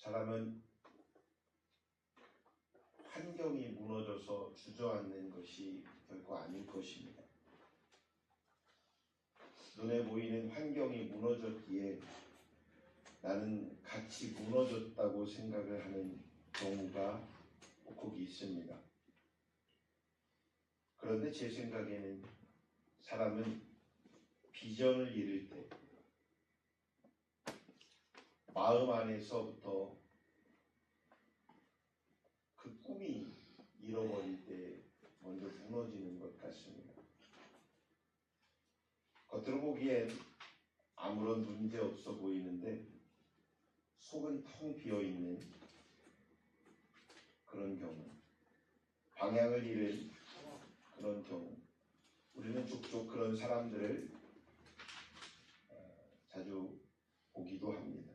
사람은 환경이 무너져서 주저앉는 것이 결코 아닐 것입니다. 눈에 보이는 환경이 무너졌기에 나는 같이 무너졌다고 생각을 하는 경우가 꼭 있습니다. 그런데 제 생각에는 사람은 비전을 이룰 때 마음 안에서부터 그 꿈이 잃어버릴 때 먼저 무너지는 것 같습니다. 겉으로 보기엔 아무런 문제 없어 보이는데 속은 텅 비어있는 그런 경우, 방향을 잃은 그런 경우, 우리는 족족 그런 사람들을 자주 보기도 합니다.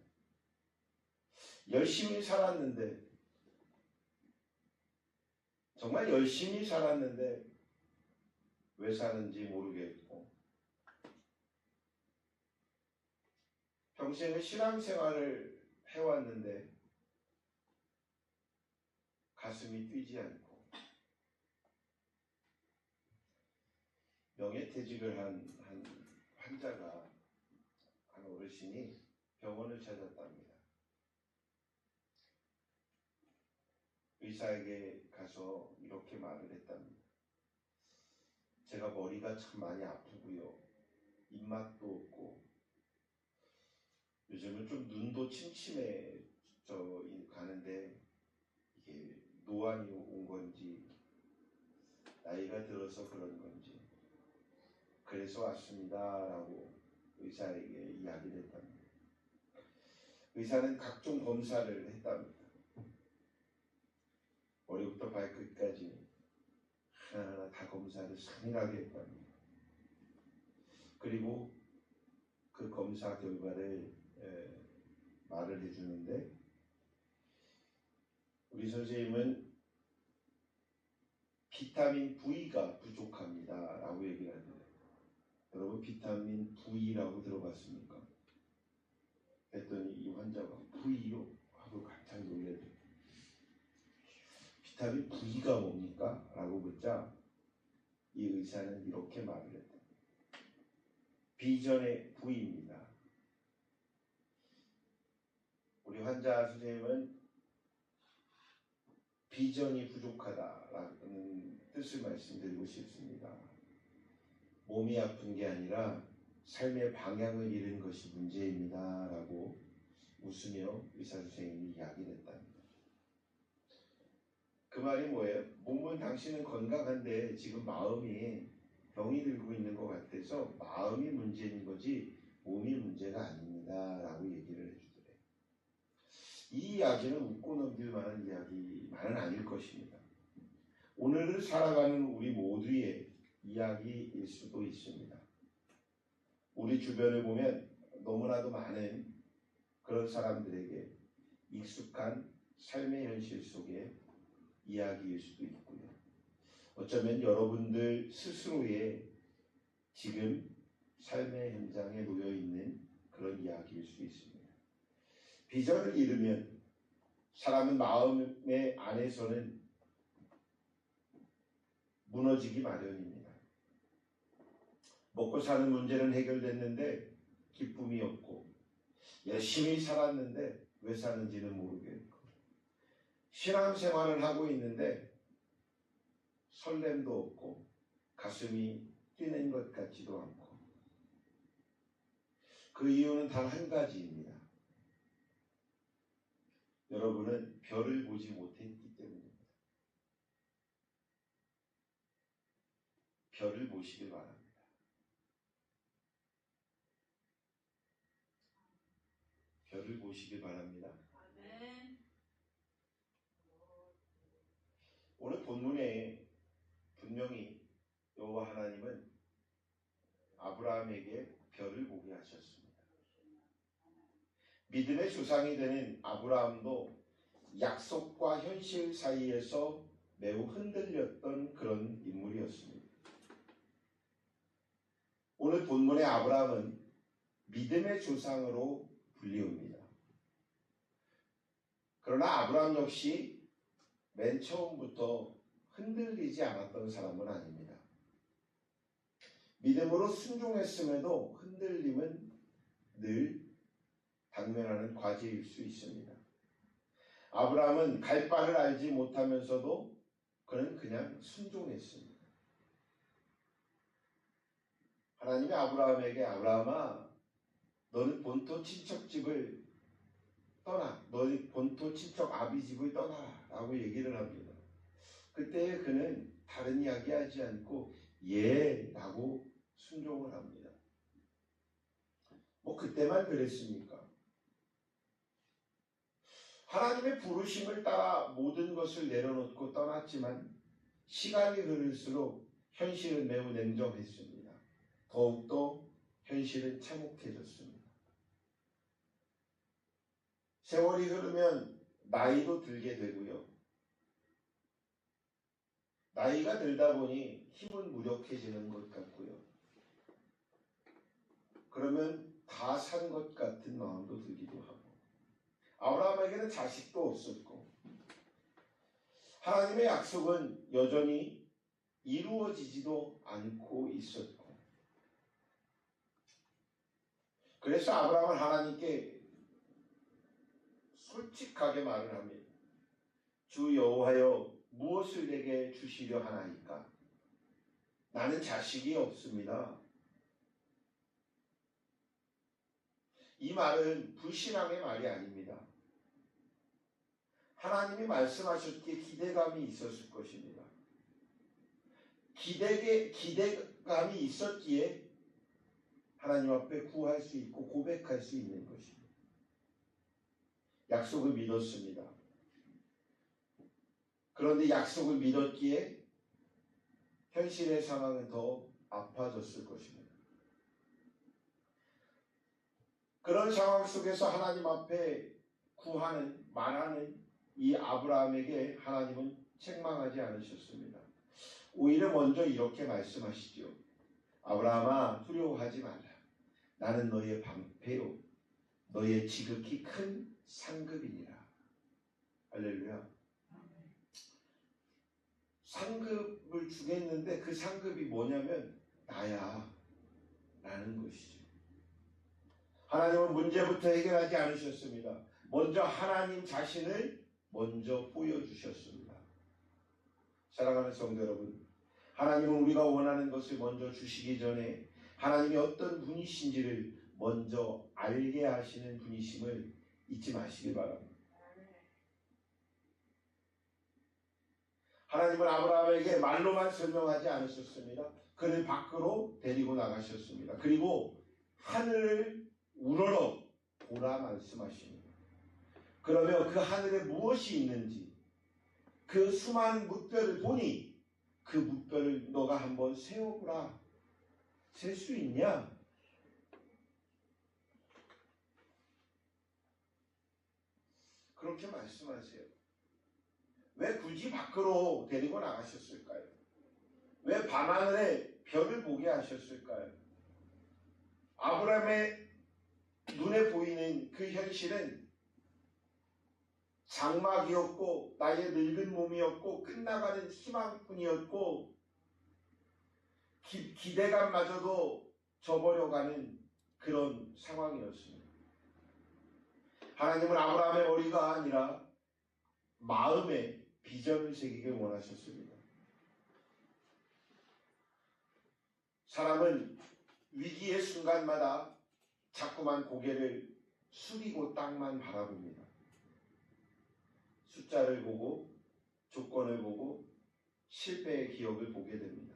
열심히 살았는데, 정말 열심히 살았는데 왜 사는지 모르겠고, 평생을 신앙생활을 해왔는데 가슴이 뛰지 않고, 명예퇴직을 한 환자가, 한 어르신이 병원을 찾았답니다. 의사에게 가서 이렇게 말을 했답니다. 제가 머리가 참 많이 아프고요, 입맛도 없고, 요즘은 좀 눈도 침침해져 가는데 이게 노안이 온 건지 나이가 들어서 그런 건지 그래서 왔습니다 라고 의사에게 이야기를 했답니다. 의사는 각종 검사를 했답니다. 머리부터 발끝까지 하나하나 다 검사를 상일하게 했답니다. 그리고 그 검사 결과를 말을 해주는데, 우리 선생님은 비타민 V가 부족합니다 라고 얘기를 합니다. 여러분, 비타민 V라고 들어봤습니까? 했더니 이 환자가 V요? 하고 깜짝 놀래요. 비타민 V가 뭡니까? 라고 묻자 이 의사는 이렇게 말을 했다. 비전의 V입니다. 우리 환자 선생님은 비전이 부족하다라는 뜻을 말씀드리고 싶습니다. 몸이 아픈 게 아니라 삶의 방향을 잃은 것이 문제입니다 라고 웃으며 의사 선생님이 이야기를 했답니다. 그 말이 뭐예요? 몸은 당신은 건강한데 지금 마음이 병이 들고 있는 것 같아서 마음이 문제인 거지 몸이 문제가 아닙니다 라고 얘기를 해주더래요. 이 이야기는 웃고 넘길 만한 이야기만은 아닐 것입니다. 오늘을 살아가는 우리 모두의 이야기일 수도 있습니다. 우리 주변을 보면 너무나도 많은 그런 사람들에게 익숙한 삶의 현실 속의 이야기일 수도 있고요. 어쩌면 여러분들 스스로의 지금 삶의 현장에 놓여있는 그런 이야기일 수 있습니다. 비전을 잃으면 사람은 마음의 안에서는 무너지기 마련입니다. 먹고 사는 문제는 해결됐는데 기쁨이 없고, 열심히 살았는데 왜 사는지는 모르겠고, 신앙생활을 하고 있는데 설렘도 없고 가슴이 뛰는 것 같지도 않고, 그 이유는 단 한 가지입니다. 여러분은 별을 보지 못했기 때문입니다. 별을 보시길 바랍니다. 별을 보시길 바랍니다. 오늘 본문에 분명히 여호와 하나님은 아브라함에게 별을 보게 하셨습니다. 믿음의 조상이 되는 아브라함도 약속과 현실 사이에서 매우 흔들렸던 그런 인물이었습니다. 오늘 본문의 아브라함은 믿음의 조상으로 불리웁니다. 그러나 아브라함 역시 맨 처음부터 흔들리지 않았던 사람은 아닙니다. 믿음으로 순종했음에도 흔들림은 늘 당면하는 과제일 수 있습니다. 아브라함은 갈 바를 알지 못하면서도 그는 그냥 순종했습니다. 하나님이 아브라함에게 아브라함아 너는 본토 친척집을 떠나 너희 본토 친척 아비집을 떠나라 라고 얘기를 합니다. 그때 그는 다른 이야기 하지 않고 예 라고 순종을 합니다. 뭐 그때만 그랬습니까? 하나님의 부르심을 따라 모든 것을 내려놓고 떠났지만 시간이 흐를수록 현실은 매우 냉정했습니다. 더욱더 현실은 참혹해졌습니다. 세월이 흐르면 나이도 들게 되고요. 나이가 들다 보니 힘은 무력해지는 것 같고요. 그러면 다 산 것 같은 마음도 들기도 하고 아브라함에게는 자식도 없었고 하나님의 약속은 여전히 이루어지지도 않고 있었고 그래서 아브라함은 하나님께 솔직하게 말을 합니다. 주 여호와여 무엇을 내게 주시려 하나이까? 나는 자식이 없습니다. 이 말은 불신앙의 말이 아닙니다. 하나님이 말씀하셨기에 기대감이 있었을 것입니다. 기대감이 있었기에 하나님 앞에 구할 수 있고 고백할 수 있는 것입니다. 약속을 믿었습니다. 그런데 약속을 믿었기에 현실의 상황은 더 아파졌을 것입니다. 그런 상황 속에서 하나님 앞에 구하는, 말하는 이 아브라함에게 하나님은 책망하지 않으셨습니다. 오히려 먼저 이렇게 말씀하시죠. 아브라함아 두려워하지 말라. 나는 너의 방패요 너의 지극히 큰 상급이니라. 할렐루야. 상급을 주겠는데 그 상급이 뭐냐면 나야 라는 것이죠. 하나님은 문제부터 해결하지 않으셨습니다. 먼저 하나님 자신을 먼저 보여주셨습니다. 사랑하는 성도 여러분, 하나님은 우리가 원하는 것을 먼저 주시기 전에 하나님이 어떤 분이신지를 먼저 알게 하시는 분이심을 잊지 마시기 바랍니다. 하나님은 아브라함에게 말로만 설명하지 않으셨습니다. 그를 밖으로 데리고 나가셨습니다. 그리고 하늘을 우러러 보라 말씀하십니다. 그러면 그 하늘에 무엇이 있는지 그 수많은 뭇별을 보니 그 뭇별을 너가 한번 세어보라. 셀 수 있냐? 그렇게 말씀하세요. 왜 굳이 밖으로 데리고 나가셨을까요? 왜 밤하늘에 별을 보게 하셨을까요? 아브라함의 눈에 보이는 그 현실은 장막이었고 나의 늙은 몸이었고 끝나가는 희망뿐이었고 기대감마저도 저버려가는 그런 상황이었습니다. 하나님은 아브라함의 머리가 아니라 마음에 비전을 새기길 원하셨습니다. 사람은 위기의 순간마다 자꾸만 고개를 숙이고 땅만 바라봅니다. 숫자를 보고 조건을 보고 실패의 기억을 보게 됩니다.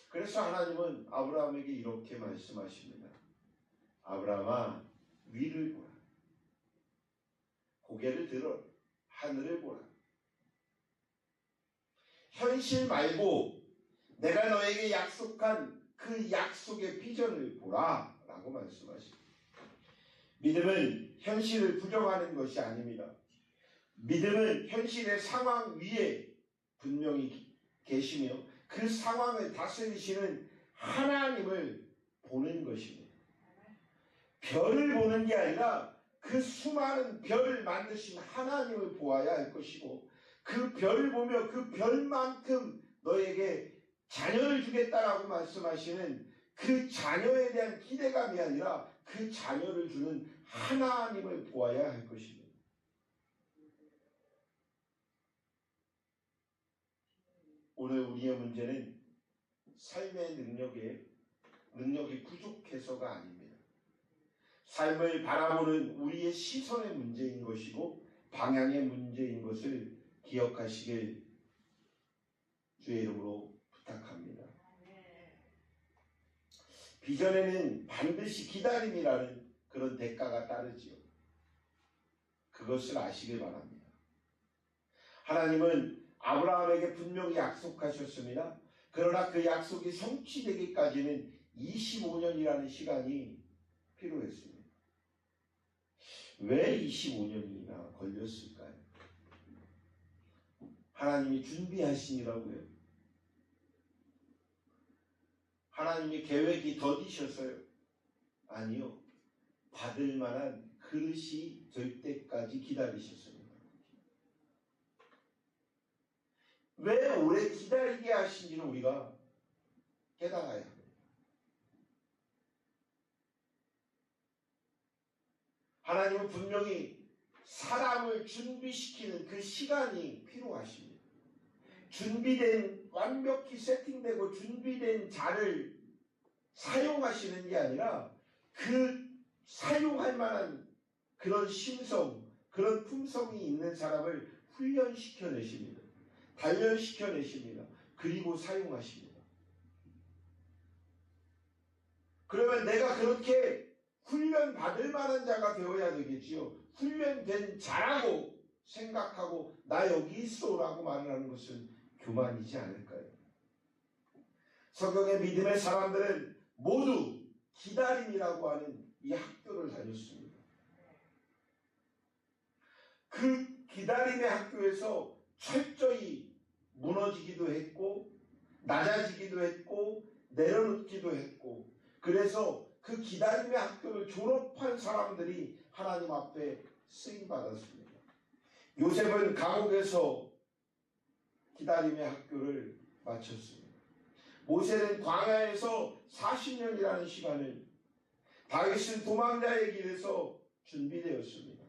그래서 하나님은 아브라함에게 이렇게 말씀하십니다. 아브라함아 위를 보라. 고개를 들어 하늘을 보라. 현실 말고 내가 너에게 약속한 그 약속의 비전을 보라 라고 말씀하십니다. 믿음은 현실을 부정하는 것이 아닙니다. 믿음은 현실의 상황 위에 분명히 계시며 그 상황을 다스리시는 하나님을 보는 것입니다. 별을 보는 게 아니라 그 그 수많은 별을 만드신 하나님을 보아야 할 것이고, 그 별을 보며 그 별만큼 너에게 자녀를 주겠다라고 말씀하시는 그 자녀에 대한 기대감이 아니라 그 자녀를 주는 하나님을 보아야 할 것입니다. 오늘 우리의 문제는 삶의 능력이 부족해서가 아닙니다. 삶을 바라보는 우리의 시선의 문제인 것이고 방향의 문제인 것을 기억하시길 주의 이름으로 부탁합니다. 비전에는 반드시 기다림이라는 그런 대가가 따르지요. 그것을 아시길 바랍니다. 하나님은 아브라함에게 분명히 약속하셨습니다. 그러나 그 약속이 성취되기까지는 25년이라는 시간이 필요했습니다. 왜 25년이나 걸렸을까요? 하나님이 준비하시니라고요? 하나님의 계획이 더디셔서요? 아니요. 받을 만한 그릇이 될 때까지 기다리셨습니다. 왜 오래 기다리게 하신지는 우리가 깨달아야 합니다. 하나님은 분명히 사람을 준비시키는 그 시간이 필요하십니다. 완벽히 세팅되고 준비된 자를 사용하시는 게 아니라 그 사용할 만한 그런 심성, 그런 품성이 있는 사람을 훈련시켜내십니다. 단련시켜내십니다. 그리고 사용하십니다. 그러면 내가 그렇게 훈련받을 만한 자가 되어야 되겠지요. 훈련된 자라고 생각하고 나 여기 있어라고 말을 하는 것은 교만이지 않을까요? 성경의 믿음의 사람들은 모두 기다림이라고 하는 이 학교를 다녔습니다. 그 기다림의 학교에서 철저히 무너지기도 했고 낮아지기도 했고 내려놓기도 했고, 그래서 그 기다림의 학교를 졸업한 사람들이 하나님 앞에 쓰임받았습니다. 요셉은 감옥에서 기다림의 학교를 마쳤습니다. 모세는 광야에서 40년이라는 시간을, 다윗은 도망자의 길에서 준비되었습니다.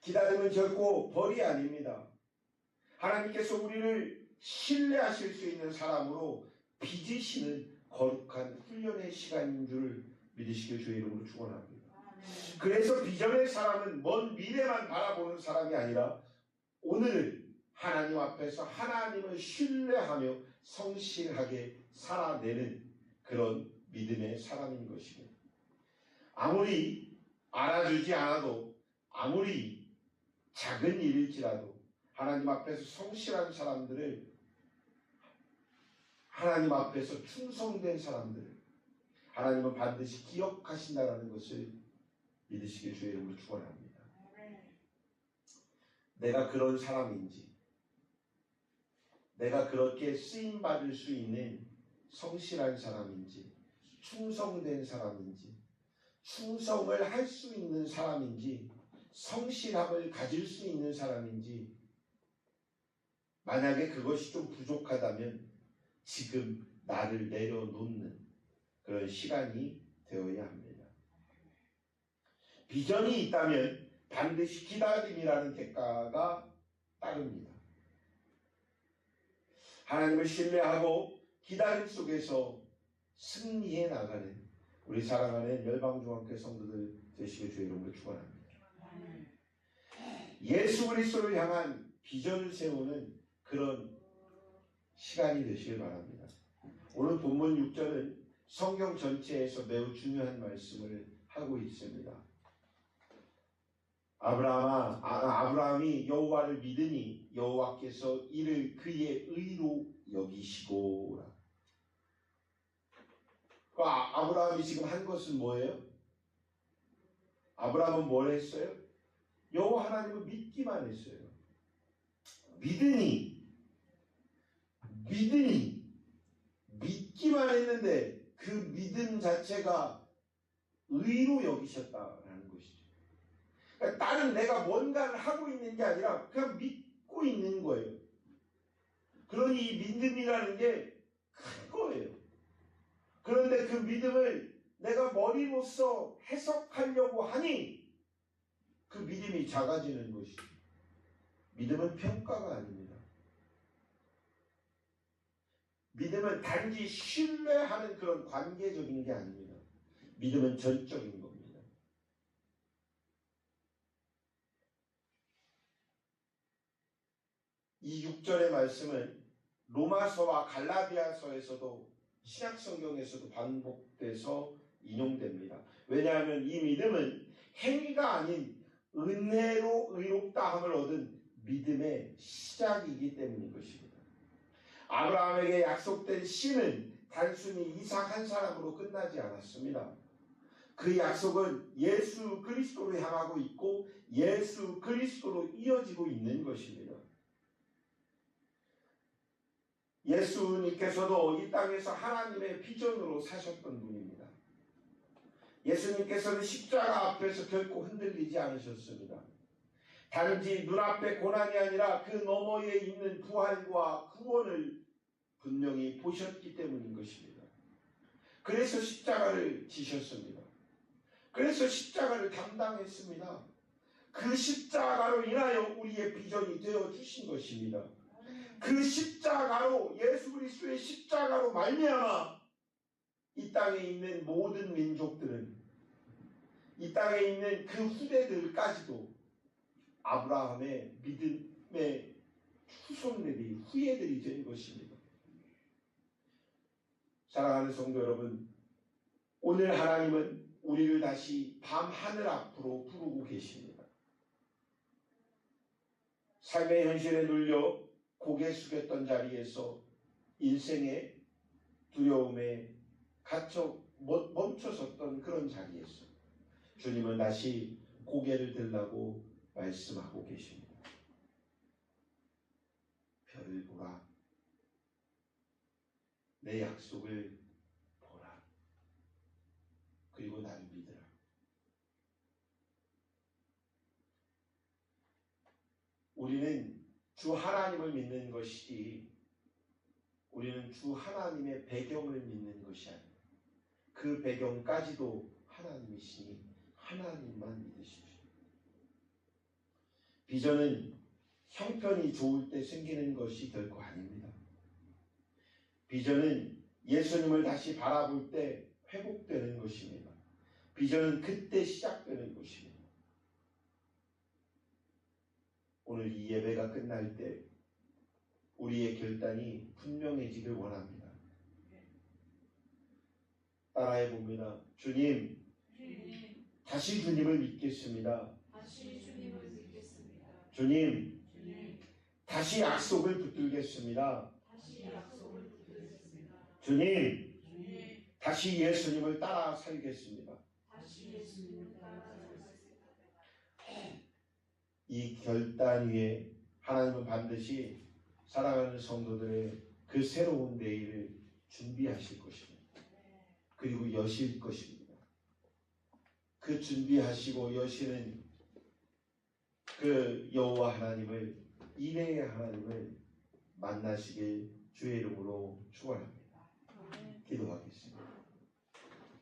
기다림은 결코 벌이 아닙니다. 하나님께서 우리를 신뢰하실 수 있는 사람으로 빚으시는 거룩한 훈련의 시간인 줄 믿으시길 주의 이름으로 축원합니다. 그래서 비전의 사람은 먼 미래만 바라보는 사람이 아니라 오늘 하나님 앞에서 하나님을 신뢰하며 성실하게 살아내는 그런 믿음의 사람인 것입니다. 아무리 알아주지 않아도, 아무리 작은 일일지라도 하나님 앞에서 성실한 사람들을, 하나님 앞에서 충성된 사람들을 하나님은 반드시 기억하신다는 것을 믿으시길 주의 이름으로 축원합니다. 내가 그런 사람인지, 내가 그렇게 쓰임받을 수 있는 성실한 사람인지, 충성된 사람인지, 충성을 할 수 있는 사람인지, 성실함을 가질 수 있는 사람인지, 만약에 그것이 좀 부족하다면 지금 나를 내려놓는 그런 시간이 되어야 합니다. 비전이 있다면 반드시 기다림이라는 대가가 따릅니다. 하나님을 신뢰하고 기다림 속에서 승리해 나가는 우리 사랑하는 열방중앙교회 성도들 되시길 주의 이름으로 축원합니다. 예수 그리스도를 향한 비전을 세우는 그런 시간이 되시길 바랍니다. 오늘 본문 6절은 성경 전체에서 매우 중요한 말씀을 하고 있습니다. 아브라함이 여호와를 믿으니 여호와께서 이를 그의 의로 여기시고. 아브라함이 지금 한 것은 뭐예요? 아브라함은 뭘 했어요? 여호와 하나님을 믿기만 했어요. 믿기만 했는데 그 믿음 자체가 의로 여기셨다라는 것이죠. 그러니까 다른 내가 뭔가를 하고 있는 게 아니라 그냥 믿고 있는 거예요. 그러니 이 믿음이라는 게 큰 거예요. 그런데 그 믿음을 내가 머리로서 해석하려고 하니 그 믿음이 작아지는 것이죠. 믿음은 평가가 아닙니다. 믿음은 단지 신뢰하는 그런 관계적인 게 아닙니다. 믿음은 전적인 겁니다. 이 6절의 말씀은 로마서와 갈라디아서에서도 신약성경에서도 반복돼서 인용됩니다. 왜냐하면 이 믿음은 행위가 아닌 은혜로 의롭다함을 얻은 믿음의 시작이기 때문인 것입니다. 아브라함에게 약속된 씨는 단순히 이삭 한 사람으로 끝나지 않았습니다. 그 약속은 예수 그리스도로 향하고 있고 예수 그리스도로 이어지고 있는 것입니다. 예수님께서도 이 땅에서 하나님의 비전으로 사셨던 분입니다. 예수님께서는 십자가 앞에서 결코 흔들리지 않으셨습니다. 단지 눈앞의 고난이 아니라 그 너머에 있는 부활과 구원을 분명히 보셨기 때문인 것입니다. 그래서 십자가를 지셨습니다. 그래서 십자가를 담당했습니다. 그 십자가로 인하여 우리의 비전이 되어 주신 것입니다. 그 십자가로 예수 그리스도의 십자가로 말미암아 이 땅에 있는 모든 민족들은 이 땅에 있는 그 후대들까지도 아브라함의 믿음의 후손들이 후예들이 된 것입니다. 사랑하는 성도 여러분, 오늘 하나님은 우리를 다시 밤하늘 앞으로 부르고 계십니다. 삶의 현실에 눌려 고개 숙였던 자리에서 인생의 두려움에 갇혀 멈춰섰던 그런 자리에서 주님은 다시 고개를 들라고 말씀하고 계십니다. 별을 보라. 내 약속을 보라. 그리고 나를 믿으라. 우리는 주 하나님을 믿는 것이지 우리는 주 하나님의 배경을 믿는 것이 아닙니다. 그 배경까지도 하나님이시니 하나님만 믿으십시오. 비전은 형편이 좋을 때 생기는 것이 결코 아닙니다. 비전은 예수님을 다시 바라볼 때 회복되는 것입니다. 비전은 그때 시작되는 것입니다. 오늘 이 예배가 끝날 때 우리의 결단이 분명해지길 원합니다. 따라해 봅니다. 주님, 다시 주님을 믿겠습니다. 주님, 다시 약속을 붙들겠습니다. 주님, 다시 예수님을 따라 살겠습니다. 이 결단 위에 하나님은 반드시 사랑하는 성도들의 그 새로운 내일을 준비하실 것입니다. 그리고 여실 것입니다. 그 준비하시고 여시는 그 여호와 하나님을, 이레의 하나님을 만나시길 주의 이름으로 축원합니다.